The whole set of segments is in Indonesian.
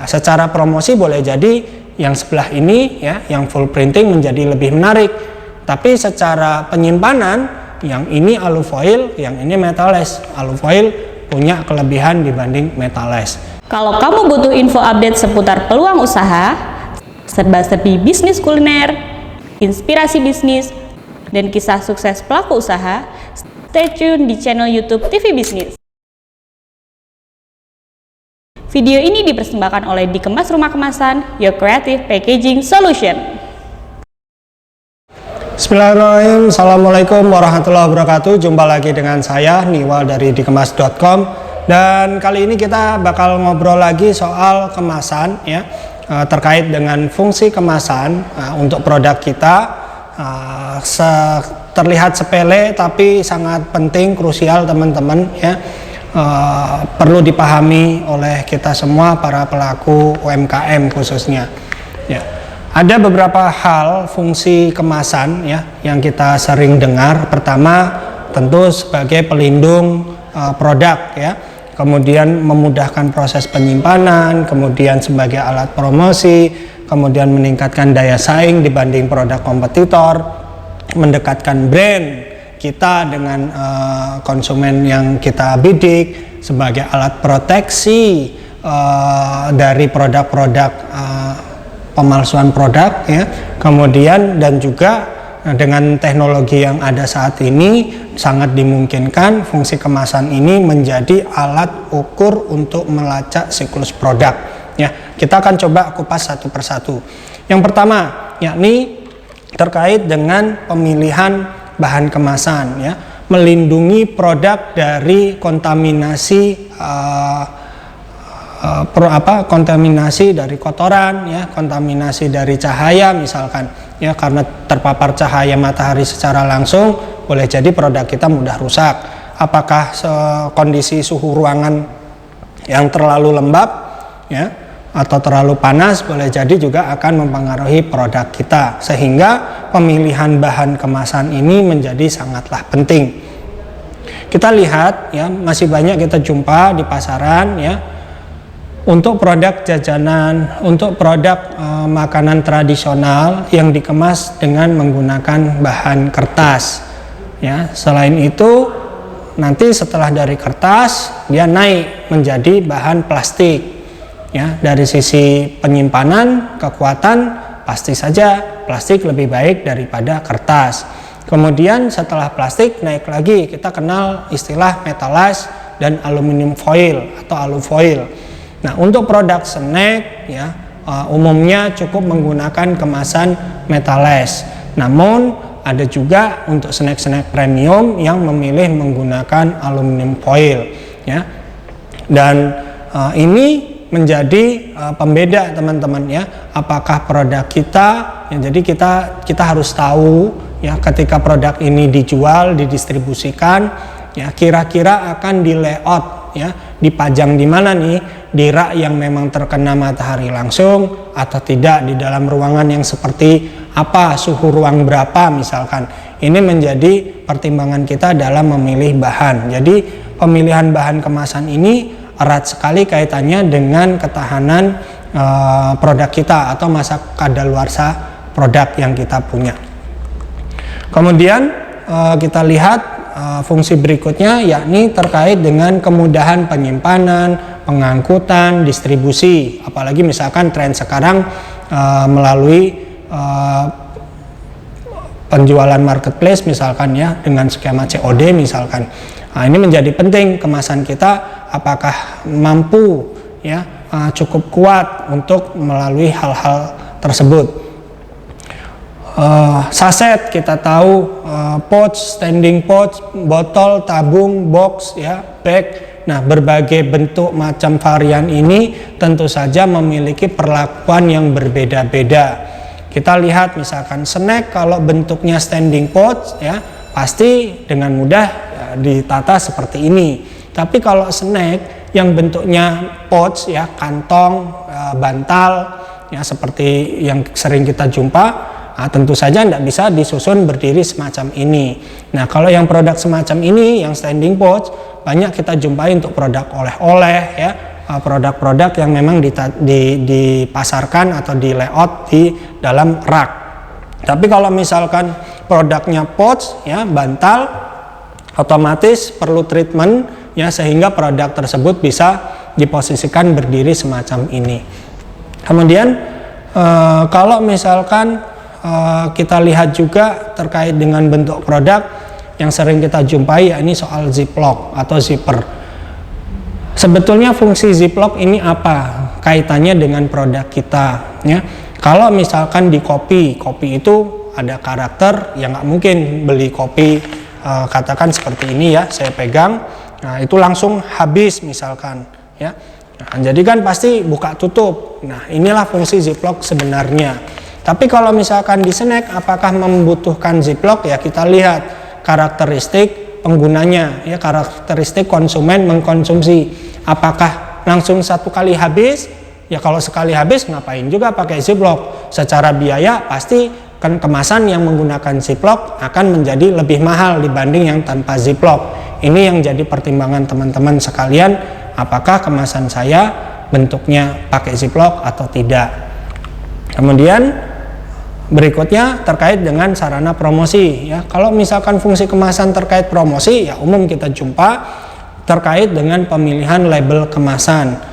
secara promosi boleh jadi yang sebelah ini ya, yang full printing menjadi lebih menarik. Tapi secara penyimpanan, yang ini alufoil, yang ini metalless. Alufoil punya kelebihan dibanding metalless. Kalau kamu butuh info update seputar peluang usaha, serba-serbi bisnis kuliner, inspirasi bisnis, dan kisah sukses pelaku usaha, stay tune di channel YouTube TV Bisnis. Video ini dipersembahkan oleh Dikemas Rumah Kemasan, Your Creative Packaging Solution. Bismillahirrahmanirrahim. Assalamualaikum warahmatullahi wabarakatuh. Jumpa lagi dengan saya Niwal dari dikemas.com. Dan kali ini kita bakal ngobrol lagi soal kemasan ya, terkait dengan fungsi kemasan untuk produk kita. Terlihat sepele tapi sangat penting, krusial teman-teman ya. Perlu dipahami oleh kita semua para pelaku UMKM khususnya ya. Ada beberapa hal fungsi kemasan ya yang kita sering dengar. Pertama tentu sebagai pelindung produk ya, kemudian memudahkan proses penyimpanan, kemudian sebagai alat promosi, kemudian meningkatkan daya saing dibanding produk kompetitor, mendekatkan brand kita dengan konsumen yang kita bidik, sebagai alat proteksi dari produk-produk pemalsuan produk ya. Kemudian dan juga dengan teknologi yang ada saat ini sangat dimungkinkan fungsi kemasan ini menjadi alat ukur untuk melacak siklus produk ya. Kita akan coba kupas satu persatu. Yang pertama yakni terkait dengan pemilihan bahan kemasan ya, melindungi produk dari kontaminasi kontaminasi dari kotoran ya, kontaminasi dari cahaya misalkan ya, karena terpapar cahaya matahari secara langsung boleh jadi produk kita mudah rusak. Apakah kondisi suhu ruangan yang terlalu lembab ya atau terlalu panas boleh jadi juga akan mempengaruhi produk kita, sehingga pemilihan bahan kemasan ini menjadi sangatlah penting. Kita lihat ya, masih banyak kita jumpa di pasaran ya, untuk produk jajanan, untuk produk makanan tradisional yang dikemas dengan menggunakan bahan kertas ya. Selain itu nanti setelah dari kertas dia naik menjadi bahan plastik ya. Dari sisi penyimpanan, kekuatan, pasti saja plastik lebih baik daripada kertas. Kemudian setelah plastik naik lagi, kita kenal istilah metallized dan aluminium foil atau alufoil. Nah, untuk produk snack ya, umumnya cukup menggunakan kemasan metallized. Namun ada juga untuk snack-snack premium yang memilih menggunakan aluminium foil ya. Dan ini menjadi pembeda teman-teman ya, apakah produk kita ya, jadi kita harus tahu ya, ketika produk ini dijual, didistribusikan ya, kira-kira akan di layout ya, dipajang di mana nih, di rak yang memang terkena matahari langsung atau tidak, di dalam ruangan yang seperti apa, suhu ruang berapa misalkan. Ini menjadi pertimbangan kita dalam memilih bahan. Jadi pemilihan bahan kemasan ini erat sekali kaitannya dengan ketahanan produk kita atau masa kadaluarsa produk yang kita punya. Kemudian kita lihat fungsi berikutnya yakni terkait dengan kemudahan penyimpanan, pengangkutan, distribusi. Apalagi misalkan tren sekarang melalui penjualan marketplace misalkan ya, dengan skema COD misalkan. Nah, ini menjadi penting kemasan kita apakah mampu ya, cukup kuat untuk melalui hal-hal tersebut. Saset kita tahu, pouch, standing pouch, botol, tabung, box ya, bag. Nah, berbagai bentuk macam varian ini tentu saja memiliki perlakuan yang berbeda-beda. Kita lihat misalkan snack, kalau bentuknya standing pouch ya, pasti dengan mudah ya, ditata seperti ini. Tapi kalau snack yang bentuknya pouch ya, kantong, bantal ya, seperti yang sering kita jumpa, tentu saja tidak bisa disusun berdiri semacam ini. Nah, kalau yang produk semacam ini, yang standing pouch, banyak kita jumpai untuk produk oleh-oleh ya, produk-produk yang memang dipasarkan atau di layout di dalam rak. Tapi kalau misalkan produknya pouch ya, bantal, otomatis perlu treatment ya, sehingga produk tersebut bisa diposisikan berdiri semacam ini. Kemudian kalau misalkan kita lihat juga terkait dengan bentuk produk yang sering kita jumpai, ya ini soal ziplock atau zipper. Sebetulnya fungsi ziplock ini apa kaitannya dengan produk kita ya? Kalau misalkan di kopi itu ada karakter, ya nggak mungkin beli kopi katakan seperti ini ya, saya pegang, nah itu langsung habis misalkan ya. Nah, jadi kan pasti buka tutup. Nah inilah fungsi ziplock sebenarnya. Tapi kalau misalkan di snack, apakah membutuhkan ziplock? Ya kita lihat karakteristik penggunanya, ya karakteristik konsumen mengkonsumsi. Apakah langsung satu kali habis? Ya kalau sekali habis ngapain juga pakai ziplock? Secara biaya pasti kan kemasan yang menggunakan ziplock akan menjadi lebih mahal dibanding yang tanpa ziplock. Ini yang jadi pertimbangan teman-teman sekalian, apakah kemasan saya bentuknya pakai ziplock atau tidak. Kemudian berikutnya terkait dengan sarana promosi ya. Kalau misalkan fungsi kemasan terkait promosi, ya umum kita jumpa terkait dengan pemilihan label kemasan.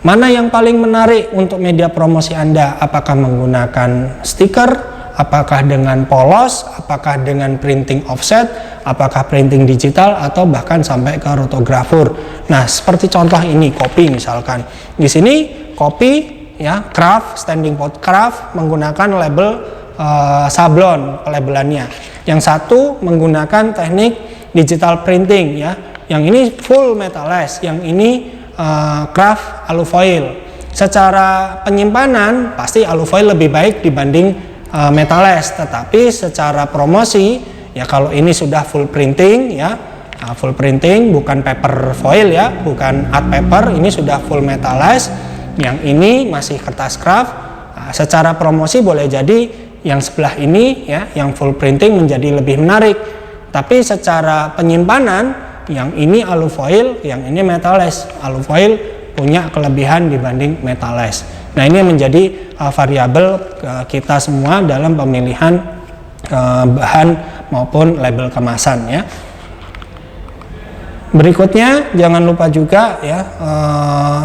Mana yang paling menarik untuk media promosi Anda? Apakah menggunakan stiker? Apakah dengan polos? Apakah dengan printing offset? Apakah printing digital? Atau bahkan sampai ke rotografur? Nah, seperti contoh ini kopi misalkan. Di sini kopi ya, craft, standing pot craft menggunakan label sablon pelabelannya. Yang satu menggunakan teknik digital printing ya. Yang ini full metallized, yang ini craft alufoil. Secara penyimpanan pasti alufoil lebih baik dibanding metallized, tetapi secara promosi ya kalau ini sudah full printing ya, full printing bukan paper foil ya, bukan art paper, ini sudah full metallized. Yang ini masih kertas craft. Secara promosi boleh jadi yang sebelah ini ya, yang full printing menjadi lebih menarik. Tapi secara penyimpanan yang ini alufoil, yang ini metallized. Alufoil punya kelebihan dibanding metallized. Nah ini menjadi variabel kita semua dalam pemilihan bahan maupun label kemasan ya. Berikutnya jangan lupa juga ya,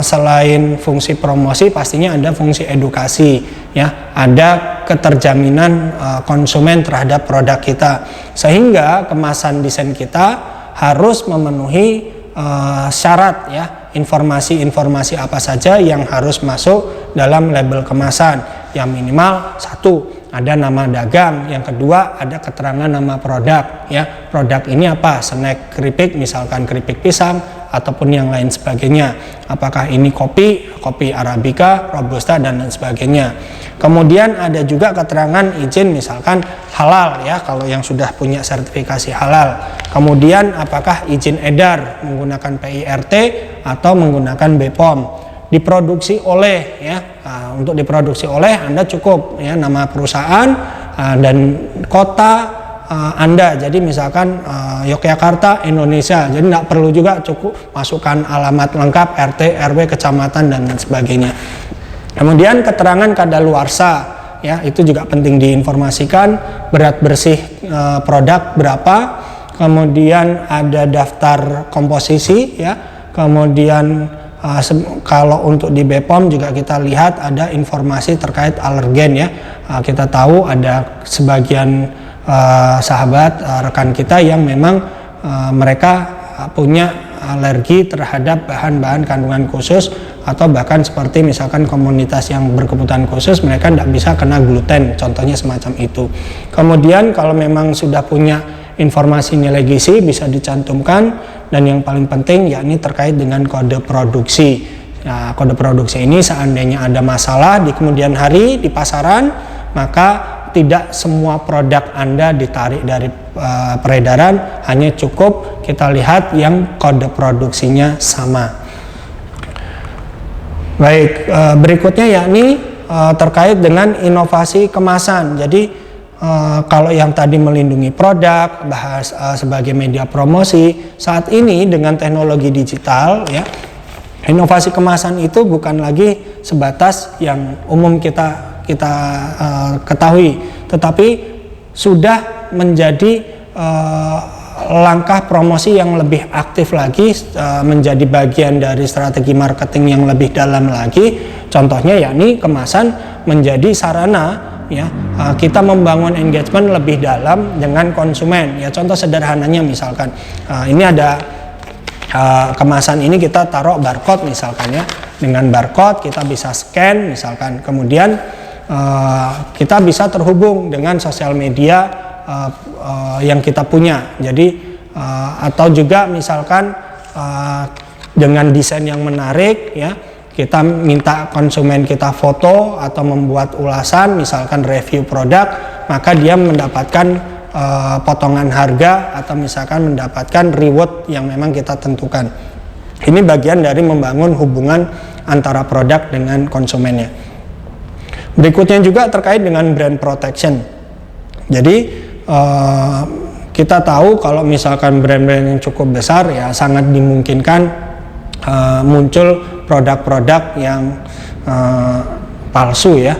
selain fungsi promosi pastinya ada fungsi edukasi ya, ada keterjaminan konsumen terhadap produk kita, sehingga kemasan desain kita harus memenuhi syarat ya, informasi-informasi apa saja yang harus masuk dalam label kemasan. Yang minimal satu, ada nama dagang. Yang kedua, ada keterangan nama produk ya. Produk ini apa? Snack keripik, misalkan keripik pisang ataupun yang lain sebagainya. Apakah ini kopi arabica, robusta dan lain sebagainya. Kemudian ada juga keterangan izin misalkan halal ya, kalau yang sudah punya sertifikasi halal. Kemudian apakah izin edar menggunakan PIRT atau menggunakan BPOM. Diproduksi oleh ya, untuk diproduksi oleh Anda cukup ya nama perusahaan dan kota Anda. Jadi misalkan Yogyakarta, Indonesia. Jadi tidak perlu juga cukup masukkan alamat lengkap, RT, RW, kecamatan dan sebagainya. Kemudian keterangan kadaluarsa ya, itu juga penting diinformasikan. Berat bersih produk berapa. Kemudian ada daftar komposisi ya. Kemudian kalau untuk di BPOM juga kita lihat ada informasi terkait alergen ya. Kita tahu ada sebagian sahabat rekan kita yang memang mereka punya alergi terhadap bahan-bahan kandungan khusus, atau bahkan seperti misalkan komunitas yang berkebutuhan khusus, mereka tidak bisa kena gluten, contohnya semacam itu. Kemudian kalau memang sudah punya informasi nilai gizi bisa dicantumkan, dan yang paling penting yakni terkait dengan kode produksi. Nah, kode produksi ini seandainya ada masalah di kemudian hari di pasaran, maka tidak semua produk Anda ditarik dari peredaran, hanya cukup kita lihat yang kode produksinya sama. Baik, berikutnya yakni terkait dengan inovasi kemasan. Jadi kalau yang tadi melindungi produk, bahas sebagai media promosi, saat ini dengan teknologi digital ya, Inovasi kemasan itu bukan lagi sebatas yang umum kita ketahui, tetapi sudah menjadi langkah promosi yang lebih aktif lagi, menjadi bagian dari strategi marketing yang lebih dalam lagi. Contohnya yakni kemasan menjadi sarana ya kita membangun engagement lebih dalam dengan konsumen. Ya contoh sederhananya misalkan ini ada kemasan ini kita taruh barcode misalkan ya. Dengan barcode kita bisa scan misalkan, kemudian kita bisa terhubung dengan sosial media yang kita punya. Jadi atau juga misalkan dengan desain yang menarik ya, kita minta konsumen kita foto atau membuat ulasan misalkan review produk, maka dia mendapatkan potongan harga atau misalkan mendapatkan reward yang memang kita tentukan. Ini bagian dari membangun hubungan antara produk dengan konsumennya. Berikutnya juga terkait dengan brand protection. Jadi kita tahu kalau misalkan brand-brand yang cukup besar ya sangat dimungkinkan muncul produk-produk yang palsu ya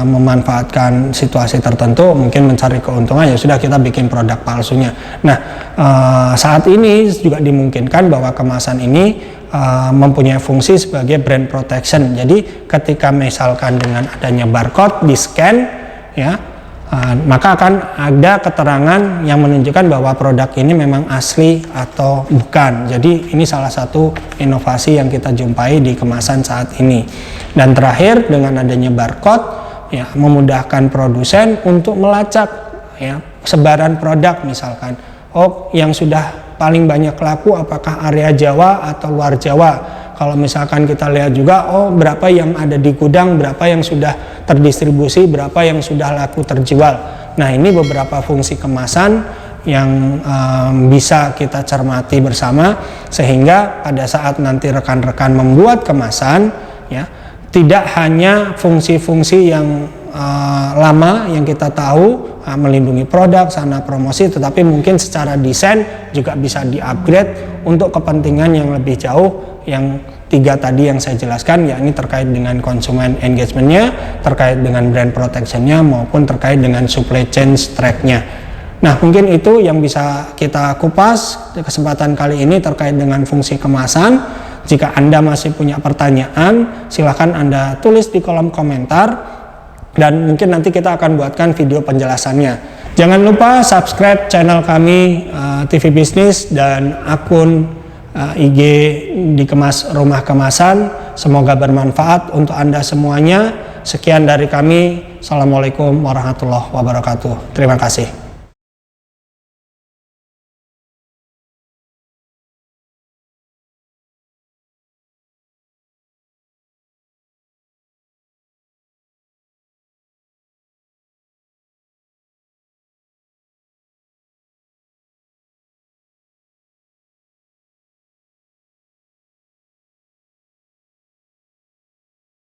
memanfaatkan situasi tertentu, mungkin mencari keuntungan, ya sudah kita bikin produk palsunya. Nah saat ini juga dimungkinkan bahwa kemasan ini mempunyai fungsi sebagai brand protection. Jadi ketika misalkan dengan adanya barcode di scan ya, maka akan ada keterangan yang menunjukkan bahwa produk ini memang asli atau bukan. Jadi ini salah satu inovasi yang kita jumpai di kemasan saat ini. Dan terakhir, dengan adanya barcode ya memudahkan produsen untuk melacak ya sebaran produk misalkan. Oh, yang sudah paling banyak laku apakah area Jawa atau luar Jawa. Kalau misalkan kita lihat juga, oh berapa yang ada di gudang, berapa yang sudah terdistribusi, berapa yang sudah laku terjual. Nah ini beberapa fungsi kemasan yang bisa kita cermati bersama, sehingga pada saat nanti rekan-rekan membuat kemasan, ya tidak hanya fungsi-fungsi yang lama yang kita tahu, melindungi produk, sarana promosi, tetapi mungkin secara desain juga bisa di-upgrade untuk kepentingan yang lebih jauh. Yang tiga tadi yang saya jelaskan, yakni terkait dengan konsumen engagementnya, terkait dengan brand protectionnya, maupun terkait dengan supply chain track-nya. Nah mungkin itu yang bisa kita kupas di kesempatan kali ini terkait dengan fungsi kemasan. Jika Anda masih punya pertanyaan, silahkan Anda tulis di kolom komentar, dan mungkin nanti kita akan buatkan video penjelasannya. Jangan lupa subscribe channel kami TV Bisnis dan akun IG Dikemas Rumah Kemasan. Semoga bermanfaat untuk Anda semuanya. Sekian dari kami. Assalamualaikum warahmatullahi wabarakatuh. Terima kasih.